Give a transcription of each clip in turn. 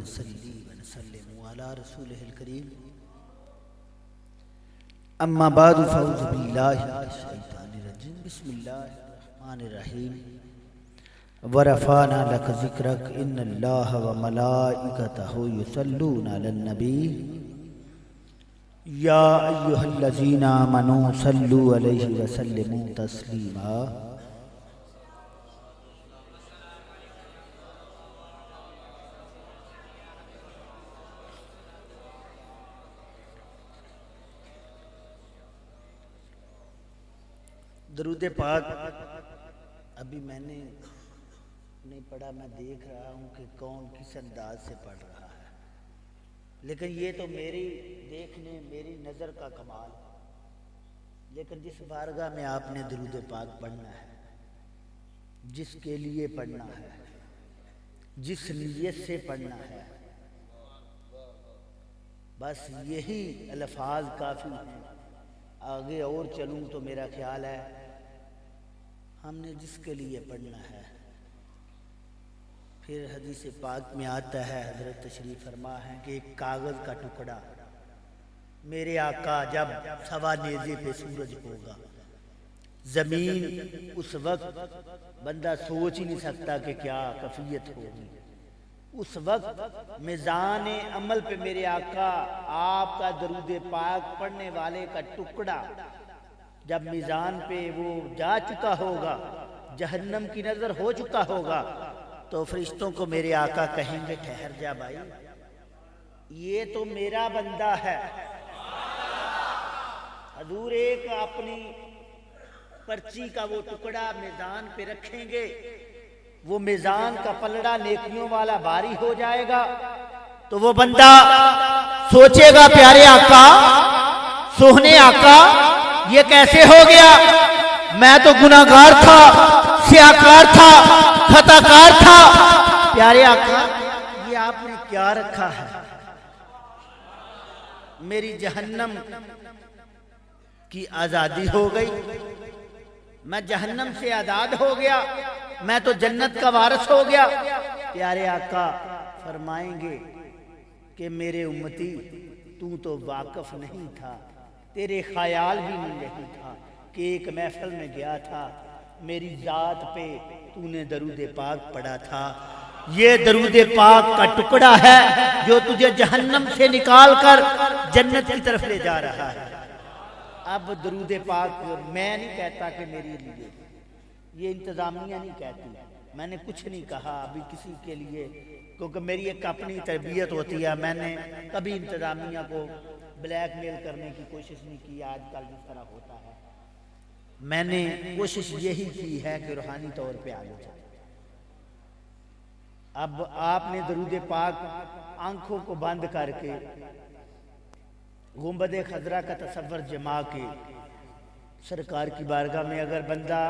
ونصلي ونسلم على رسوله الكريم اما بعد فاعوذ بالله من الشيطان الرجيم بسم الله الرحمن الرحيم ورفعنا لك ذكرك ان الله وملائكته يصلون على النبي يا ايها الذين آمنوا صلوا عليه وسلموا تسليما درود پاک ابھی میں نے نہیں پڑھا، میں دیکھ رہا ہوں کہ کون کس انداز سے پڑھ رہا ہے، لیکن یہ تو میری دیکھنے میری نظر کا کمال، لیکن جس بارگاہ میں آپ نے درود پاک پڑھنا ہے، جس کے لیے پڑھنا ہے، جس نیت سے پڑھنا ہے، بس یہی الفاظ کافی ہیں۔ آگے اور چلوں تو میرا خیال ہے ہم نے جس کے لیے پڑھنا ہے، پھر حدیث پاک میں آتا ہے، حضرت تشریف فرما ہے کہ ایک کاغذ کا ٹکڑا، میرے آقا جب سوا نیزے پہ سورج ہوگا، زمین اس وقت بندہ سوچ ہی نہیں سکتا کہ کیا کیفیت ہوگی، اس وقت میزان عمل پہ میرے آقا آپ کا درود پاک پڑھنے والے کا ٹکڑا جب میزان پہ وہ جا چکا ہوگا، جہنم کی نظر ہو چکا ہوگا، تو فرشتوں کو میرے آقا کہیں گے ٹھہر جا بھائی، یہ تو میرا بندہ ہے۔ حضور ایک اپنی پرچی کا وہ ٹکڑا میزان پہ رکھیں گے، وہ میزان کا پلڑا نیکیوں والا بھاری ہو جائے گا، تو وہ بندہ سوچے گا پیارے آقا، سوہنے آقا، یہ کیسے ہو گیا؟ میں تو گناہگار تھا، سیاہکار تھا، خطاکار تھا، پیارے آقا یہ آپ نے کیا رکھا ہے؟ میری جہنم کی آزادی ہو گئی، میں جہنم سے آزاد ہو گیا، میں تو جنت کا وارث ہو گیا۔ پیارے آقا فرمائیں گے کہ میرے امتی تو واقف نہیں تھا، تیرے خیال بھی نہیں تھا کہ ایک محفل میں گیا تھا، میری ذات پہ تو نے درود پاک پڑھا تھا، یہ درود پاک کا ٹکڑا ہے جو تجھے جہنم سے نکال کر جنت کی طرف لے جا رہا ہے۔ اب درود پاک میں نہیں کہتا کہ میری لیے، یہ انتظامیہ نہیں کہتی، میں نے کچھ نہیں کہا ابھی کسی کے لیے، کیونکہ میری ایک اپنی تربیت ہوتی ہے، میں نے کبھی انتظامیہ کو بلیک میل کرنے کی کوشش نہیں کی آج کل جس طرح ہوتا ہے، میں نے کوشش یہی کی ہے کہ روحانی طور پہ آگے چلے۔ اب آپ نے درود پاک آنکھوں کو بند کر کے گنبد خضرا کا تصور جما کے سرکار کی بارگاہ میں اگر بندہ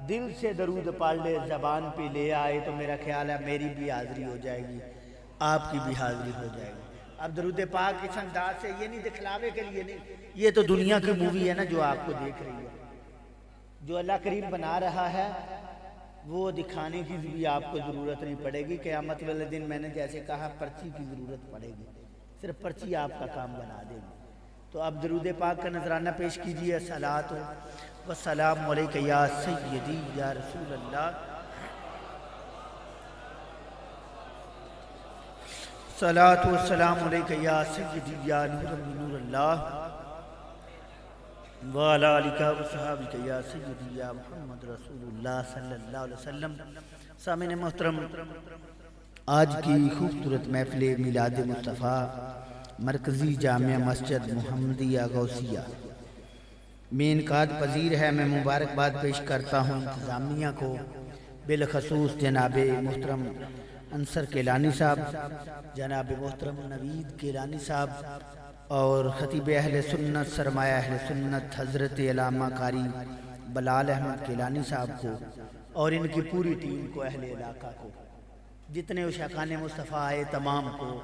دل سے درود پڑھ لے، زبان پہ لے آئے، تو میرا خیال ہے میری بھی حاضری ہو جائے گی، آپ کی بھی حاضری ہو جائے گی۔ اب درود پاک اس انداز سے یہ نہیں دکھلاوے کے لیے نہیں، یہ تو دنیا کی مووی ہے نا جو آپ کو دیکھ رہی ہے، جو اللہ کریم بنا رہا ہے وہ دکھانے کی بھی آپ کو ضرورت نہیں پڑے گی۔ قیامت والے دن میں نے جیسے کہا پرچی کی ضرورت پڑے گی، صرف پرچی آپ کا کام بنا دے گی۔ تو اب درود پاک کا نذرانہ پیش کیجئے۔ صلاۃ و سلام علیک یا سیدی یا رسول اللہ، صلاۃ و سلام علیک یا سیدی یا نور من نور اللہ، وعلی آلک و صحابک یا سیدی یا محمد رسول اللہ صلی اللہ علیہ وسلم۔ سامعین محترم، آج کی خوبصورت محفل میلاد مصطفیٰ مرکزی جامع مسجد محمدیہ غوثیہ میں انعقاد پذیر ہے۔ میں مبارکباد پیش کرتا ہوں انتظامیہ کو، بالخصوص جناب محترم انصر کیلانی صاحب، جناب محترم نوید کیلانی صاحب، اور خطیب اہل سنت سرمایہ اہل سنت حضرت علامہ قاری بلال احمد کیلانی صاحب کو، اور ان کی پوری ٹیم کو، اہل علاقہ کو، جتنے عشاقان مصطفیٰ آئے تمام کو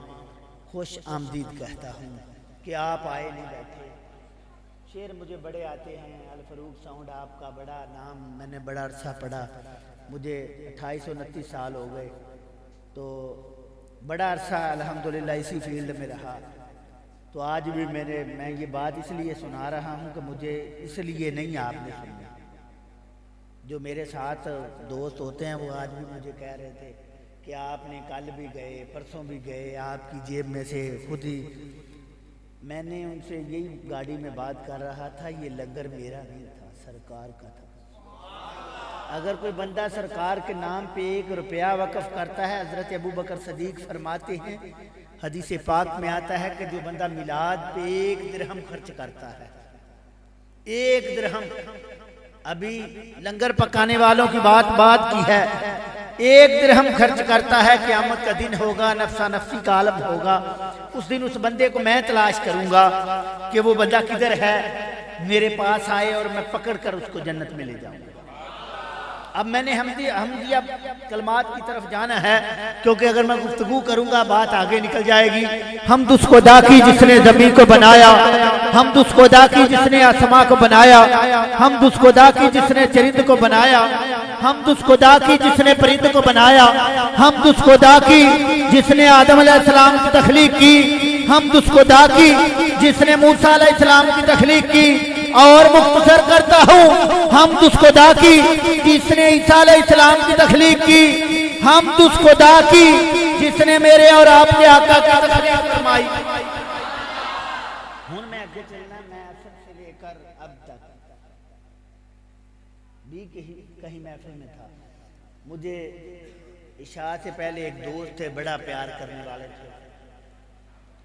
خوش آمدید کہتا ہوں کہ آپ آئے نہیں بیٹھے۔ شعر مجھے بڑے آتے ہیں، الفروق ساؤنڈ آپ کا بڑا نام میں نے بڑا عرصہ پڑھا، مجھے 28-29 سال ہو گئے، تو بڑا عرصہ الحمدللہ اسی فیلڈ میں رہا، تو آج بھی میں یہ بات اس لیے سنا رہا ہوں کہ مجھے اس لیے نہیں آپ نے سنا۔ جو میرے ساتھ دوست ہوتے ہیں وہ آج بھی مجھے کہہ رہے تھے کہ آپ نے کل بھی گئے، پرسوں بھی گئے، آپ کی جیب میں سے خود ہی۔ میں نے ان سے یہی گاڑی میں بات کر رہا تھا، یہ لنگر میرا نہیں تھا، سرکار کا تھا۔ اگر کوئی بندہ سرکار کے نام پہ 1 روپیہ وقف کرتا ہے، حضرت ابو بکر صدیق فرماتے ہیں، حدیث پاک میں آتا ہے کہ جو بندہ میلاد پہ 1 درہم خرچ کرتا ہے، 1 درہم، ابھی لنگر پکانے والوں کی بات کی ہے، 1 درہم خرچ کرتا ہے، قیامت کا دن ہوگا، نفسا نفسی کا عالم ہوگا، اس دن اس بندے کو میں تلاش کروں گا کہ وہ بندہ کدھر ہے، میرے پاس آئے اور میں پکڑ کر اس کو جنت میں لے جاؤں گا۔ اب میں نے حمدیہ کلمات کی طرف جانا ہے، کیونکہ اگر میں گفتگو کروں گا بات آگے نکل جائے گی۔ حمد اس خدا کی جس نے زمین کو بنایا، حمد اس خدا کی جس نے آسماں کو بنایا، حمد اس خدا کی جس نے چرند کو بنایا، حمد اس خدا کی جس نے پرند کو بنایا، حمد اس خدا کی جس نے آدم علیہ السلام کی تخلیق کی، حمد اس خدا کی جس نے موسیٰ علیہ السلام کی تخلیق کی، اور مختصر کرتا ہوں، حمد اس خدا کی جس نے عیسیٰ علیہ السلام کی تخلیق کی، حمد اس خدا کی جس نے میرے اور آپ کے آقا کی تخلیق فرمائی۔ ہوں میں آگے چلنا، میں اصل سے لے کر اب تک بھی کہیں محفل میں تھا، مجھے عشاء سے پہلے ایک دوست تھے، بڑا پیار کرنے والے تھے،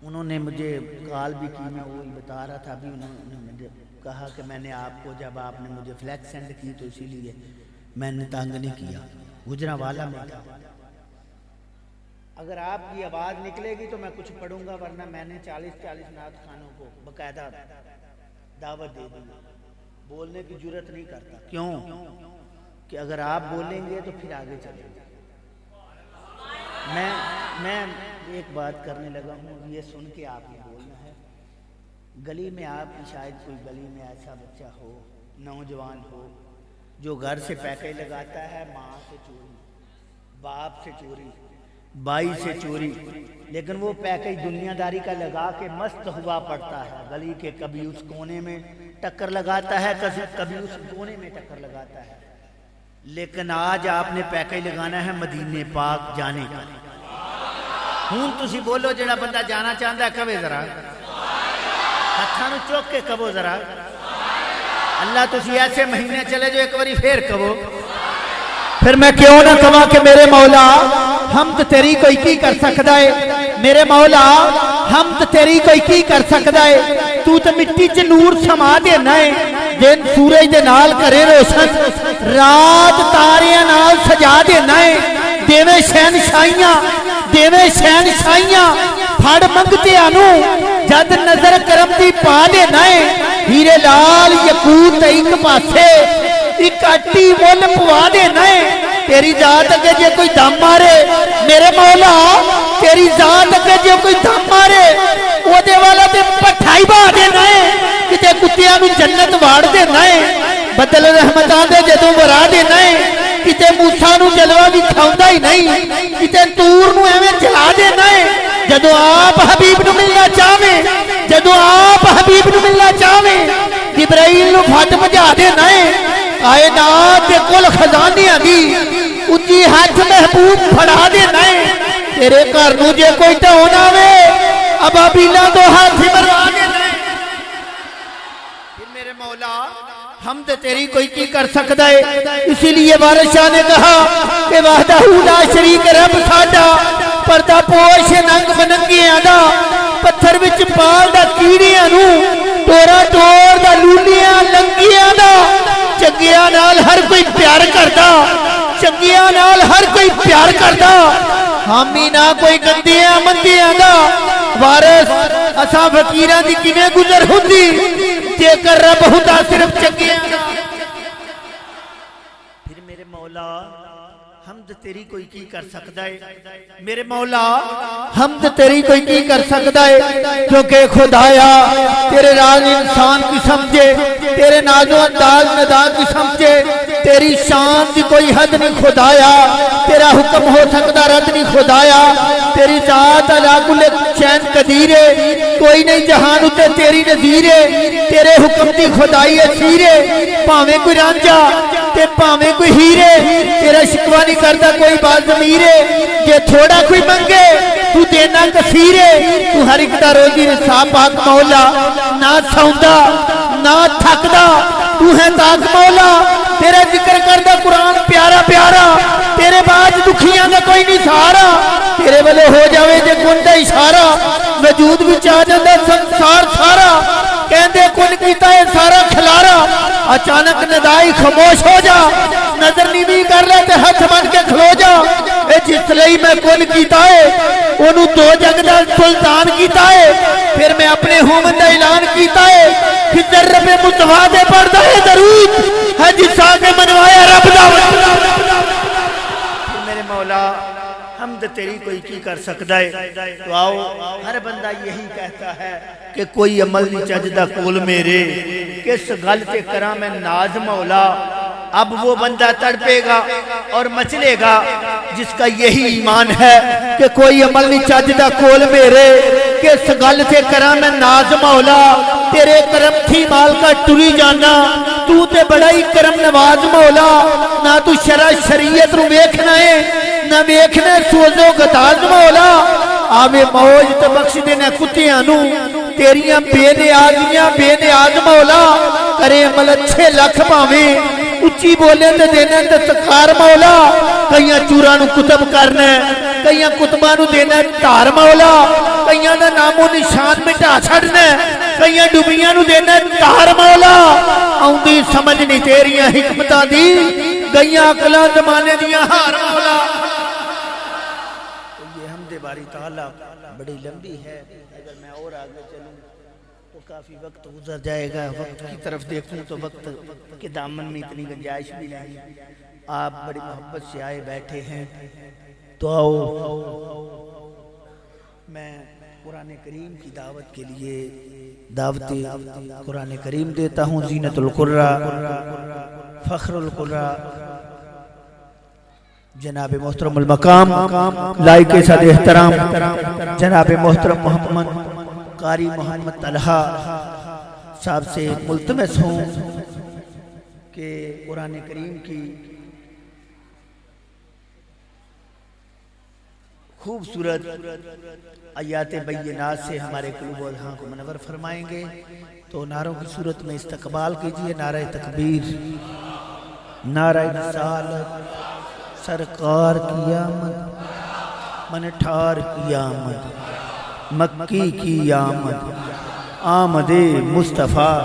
انہوں نے مجھے کال بھی کی، میں وہی بتا رہا تھا ابھی، انہوں نے مجھے کہا کہ میں نے آپ کو، جب آپ نے مجھے فلیکس سینڈ کی تو اسی لیے میں نے تنگ نہیں کیا، گجرانوالہ میں تھا۔ اگر آپ کی آواز نکلے گی تو میں کچھ پڑھوں گا، ورنہ میں نے 40 نعت خانوں کو باقاعدہ دعوت دے دی، بولنے کی جرت نہیں کرتا۔ کیوں کہ اگر آپ بولیں گے تو پھر آگے چلیں گے۔ میں ایک بات کرنے لگا ہوں، یہ سن کے آپ نے بولنا ہے۔ گلی میں آپ کی شاید کوئی گلی میں ایسا بچہ ہو، نوجوان ہو، جو گھر سے پیکج لگاتا ہے، ماں سے چوری، باپ سے چوری، بائی سے چوری، لیکن وہ پیکج دنیا داری کا لگا کے مست ہوا پڑتا ہے، گلی کے کبھی اس کونے میں ٹکر لگاتا ہے، کبھی اس کونے میں ٹکر لگاتا ہے، لیکن آج آپ نے پیکج لگانا ہے مدینے پاک جانے کا۔ ہوں تسی بولو، جڑا بندہ جانا چاہتا ہے کبھی ذرا ہتھاں نوں چوک کے کبو ذرا اللہ، تسی ایسے مہینے چلے جو ایک باری پھر کبو۔ پھر میں کیوں نہ کہاں کہ میرے مولا حمد تیری کوئی کی کر سکتا ہے، میرے مولا حمد تیری کوئی کی کر سکتا ہے، تو تے مٹی چ نور سما دینا ہے، دن سورج دے نال کرے روشن، رات تاریاں نال سجا دینا ہے، دیویں شہنشاہیاں، دیویں شہنشاہیاں پھڑ منگتے آنو جد نظر کرم دی پا دینا ہے، ہیرے لال یقوت ایک پاسے ایک اٹی مول پوا دینا ہے، تیری ذات اگے جے کوئی دم مارے میرے مولا، تیری ذات اگے جے کوئی دم مارے وہ دے والا تے پٹھائی با دینا ہے، کتے کتیاں نو جنت واڑ دینا ہے، بدل رحمتاں دے جدوں ورا دینا ہے، کتے موسیٰ نو جلوہ بھی کھاؤندا ہی نہیں، کتے تور نو ایویں جلا دینا ہے، جدوں آپ حبیب نو ملنا چاہویں، جدوں آپ حبیب نو ملنا چاہویں، جبرائیل نو پھٹ بجا دینا ہے، کائنات دے کل خزانیاں دی اچھی ہاتھ محبوب پھڑا دینا ہے، تیرے گھر نو جے کوئی ٹھون آوے ابابیلاں تو ہاتھ مروا دینا ہے۔ پھر میرے مولا حمد تیری کوئی کی کر سکتا ہے، اسی لیے بارشاہ نے کہا کہ وحدہ لا شریک رب ساڈا، پردہ پوش ننگ بننگیاں دا، پتھر وچ پال دا کیڑیاں نو، ٹورا ٹور دا لولیاں لنگیاں دا، چنگیاں نال ہر کوئی پیار کردا، چنگیاں نال ہر کوئی پیار کردا، ہامی نہ کوئی گندیاں مندیاں دا، وارث اساں فقیراں دی کیویں گزر ہوندی جے کر رب ہوندا صرف چنگیاں دا۔ پھر میرے مولا حمد تیری کوئی کی کر سکتا ہے، میرے مولا حمد تیری کوئی کی کر سکتا ہے، کیونکہ خدایا تیرے راز انسان کی سمجھے، تیرے ناز و انداز ندا کی سمجھے، تیری شان دی کوئی حد نہیں خدایا، تیرا حکم ہو سکتا رد نہیں خدایا، تیری ذات علا کل شین قدیر ہے، کوئی نہیں جہان اتے تیری نظیر ہے، تیرے حکم دی خدائی اسیر ہے، پاویں کوئی رانجا تے پاویں کوئی ہیرے، تیرا شکوہ نہیں کرتا کوئی بات ضمیر ہے، جے تھوڑا کوئی منگے تو دینا کثیر ہے، تو ہر ایک دا روزی رسا پاک مولا، نہ سوندا نہ تھکدا تو ہے تاک مولا، تیرا ذکر کردہ قرآن پیارا پیارا، تیرے بعد دکھیاں دا کوئی نہیں سہارا، تیرے والے ہو جاوے جے کن دا اشارہ، وجود وچ آ جاندا سنسار سارا، کہندے کن کیتا ہے سارا کھلارا، اچانک ندائی خاموش ہو جا، نظر نہیں بھی کر لے تے ہاتھ بن کے کھلو جا، اے جس لئی میں کن کیتا ہے انہوں دو جنگ دا سلطان کیتا ہے، پھر میں اپنے ہومن دا اعلان کیتا ہے، پھر رب مصطفیٰ دے پردہ ہے درود ہے جس آگے منوایا رب دا میرے مولا حمد تیری کوئی کی کر سکتا ہے، تو آؤ ہر بندہ یہی کہتا ہے کہ کوئی عمل نہیں چجدہ کول میرے، کس غلط کرام میں ناز مولا، اب وہ بندہ تڑپے گا اور مچلے گا جس کا یہی ایمان ہے کہ کوئی عمل نہیں چجدہ کول میرے، کس غلط کرام میں ناز مولا، تیرے کرم تھی مال کا ٹری جانا، تو تے بڑا ہی کرم نواز مولا، نہ تو شرع شریعت رو ویکھنا ہے نہ ویکھنا سوزو گداز مولا، آوے موج تو بخش دینا کتیاں نو، تیریاں بے نیازیاں بے نیاز مولا، کرے عمل اچھے لکھ پاویں، اچھی بولے تے دینا دستکار مولا، کئیاں چورانو کتب کرنا ہے، کئیاں کتبانو دینا تار مولا، کئیاں دا نام و نشان مٹا چھڑنا ہے، کئیاں ڈوبیاں نو دینا تار مولا، آؤں دی سمجھ نہیں تیریاں حکمتاں دی، گئیاں اقلاں زمانے دیاں ہار مولا۔ تو یہ حمد باری تعالیٰ بڑی لمبی ہے، اگر میں اور آگے چلوں تو کافی وقت گزر جائے گا، وقت کی طرف دیکھوں تو وقت کے دامن میں اتنی گنجائش بھی نہیں، آپ بڑی محبت سے آئے بیٹھے ہیں، تو آؤ میں قرآن کریم کی دعوت کے لیے دعوت قرآن کریم دیتا ہوں، زینت القرآ فخر القرآ جناب محترم المقام لائق صد احترام جناب محترم محمد قاری محمد طلحہ صاحب سے ملتمس ہوں کہ قرآن کریم کی خوبصورت آیات بینات سے ہمارے قلوب و اذہان کو منور فرمائیں گے، تو نعروں کی صورت میں استقبال کیجئے، نعرہ تکبیر، نعرہ رسالت، سرکار کی آمد، منٹھار کی آمد، مکی کی آمد، آمد مصطفیٰ